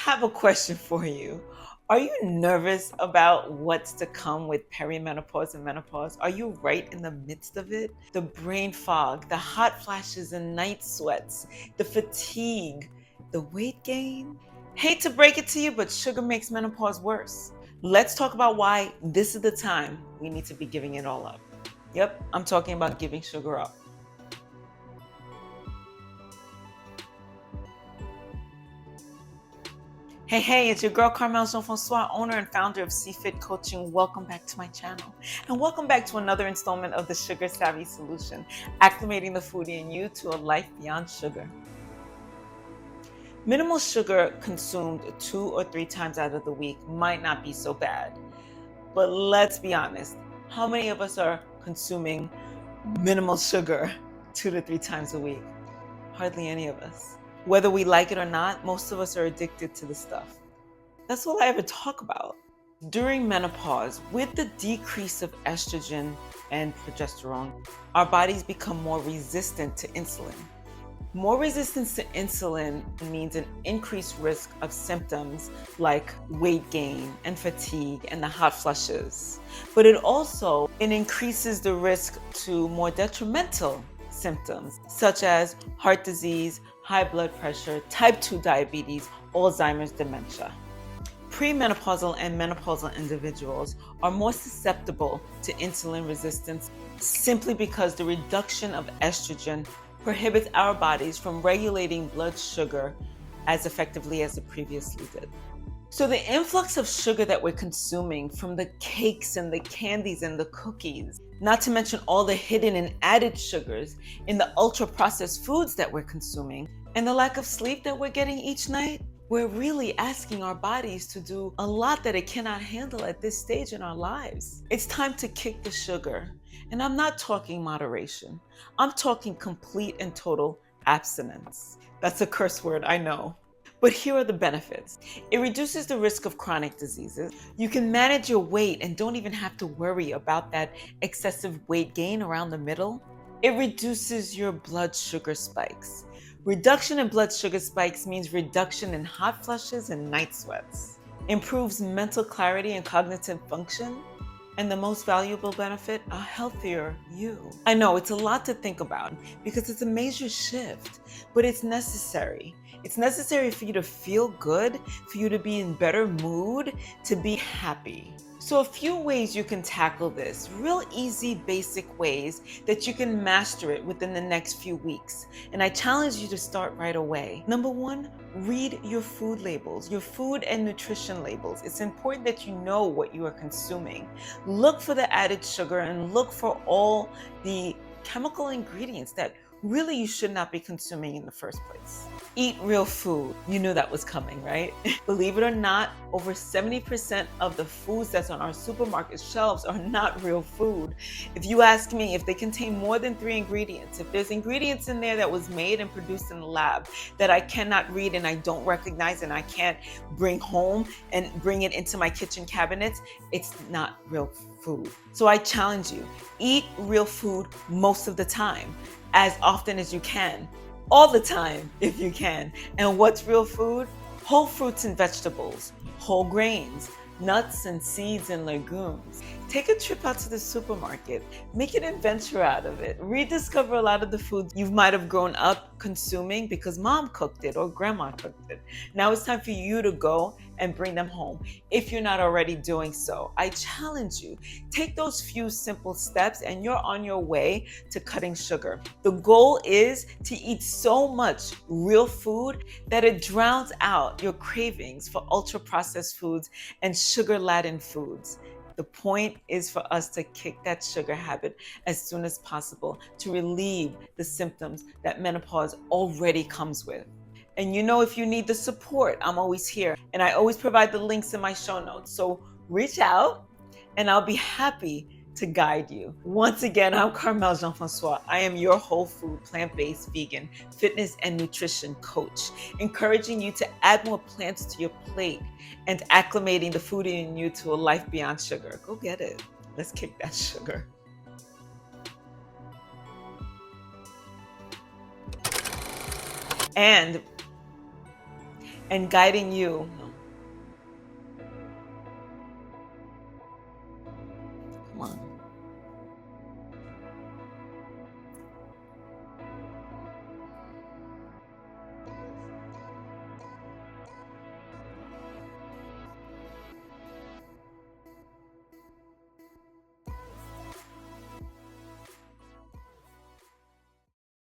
have a question for you. Are you nervous about what's to come with perimenopause and menopause? Are you right in the midst of it? The brain fog, the hot flashes and night sweats, the fatigue, the weight gain? Hate to break it to you, but sugar makes menopause worse. Let's talk about why this is the time we need to be giving it all up. Yep, I'm talking about giving sugar up. Hey, it's your girl Carmelle Jean-Francois, owner and founder of CFit Coaching. Welcome back to my channel. And welcome back to another installment of the Sugar Savvy Solution, acclimating the foodie in you to a life beyond sugar. Minimal sugar consumed 2 or 3 times out of the week might not be so bad. But let's be honest, how many of us are consuming minimal sugar 2 to 3 times a week? Hardly any of us. Whether we like it or not, most of us are addicted to the stuff. That's all I ever talk about. During menopause, with the decrease of estrogen and progesterone, our bodies become more resistant to insulin. More resistance to insulin means an increased risk of symptoms like weight gain and fatigue and the hot flushes. But it increases the risk to more detrimental symptoms such as heart disease, high blood pressure, type 2 diabetes, Alzheimer's, dementia. Premenopausal and menopausal individuals are more susceptible to insulin resistance simply because the reduction of estrogen prohibits our bodies from regulating blood sugar as effectively as it previously did. So the influx of sugar that we're consuming from the cakes and the candies and the cookies, not to mention all the hidden and added sugars in the ultra-processed foods that we're consuming, and the lack of sleep that we're getting each night, we're really asking our bodies to do a lot that it cannot handle at this stage in our lives. It's time to kick the sugar. And I'm not talking moderation. I'm talking complete and total abstinence. That's a curse word, I know. But here are the benefits. It reduces the risk of chronic diseases. You can manage your weight and don't even have to worry about that excessive weight gain around the middle. It reduces your blood sugar spikes. Reduction in blood sugar spikes means reduction in hot flushes and night sweats. Improves mental clarity and cognitive function. And the most valuable benefit, a healthier you. I know it's a lot to think about because it's a major shift, but it's necessary. It's necessary for you to feel good, for you to be in better mood, to be happy. So a few ways you can tackle this, real easy, basic ways that you can master it within the next few weeks. And I challenge you to start right away. Number 1, read your food labels, your food and nutrition labels. It's important that you know what you are consuming. Look for the added sugar and look for all the chemical ingredients that really you should not be consuming in the first place. Eat real food. You knew that was coming, right? Believe it or not, over 70% of the foods that's on our supermarket shelves are not real food. If you ask me, if they contain more than 3 ingredients, if there's ingredients in there that was made and produced in the lab that I cannot read and I don't recognize and I can't bring home and bring it into my kitchen cabinets, it's not real food. So I challenge you, eat real food most of the time, as often as you can, all the time if you can. And what's real food? Whole fruits and vegetables, whole grains, nuts and seeds and legumes. Take a trip out to the supermarket, make an adventure out of it, rediscover a lot of the foods you might have grown up consuming because mom cooked it or grandma cooked it. Now it's time for you to go and bring them home. If you're not already doing so, I challenge you, take those few simple steps and you're on your way to cutting sugar. The goal is to eat so much real food that it drowns out your cravings for ultra-processed foods and sugar-laden foods. The point is for us to kick that sugar habit as soon as possible to relieve the symptoms that menopause already comes with. And you know, if you need the support, I'm always here. And I always provide the links in my show notes. So reach out and I'll be happy to guide you. Once again, I'm Carmelle Jean-Francois. I am your whole food, plant-based, vegan, fitness and nutrition coach, encouraging you to add more plants to your plate and acclimating the food in you to a life beyond sugar. Go get it. Let's kick that sugar. And and guiding you. Come on.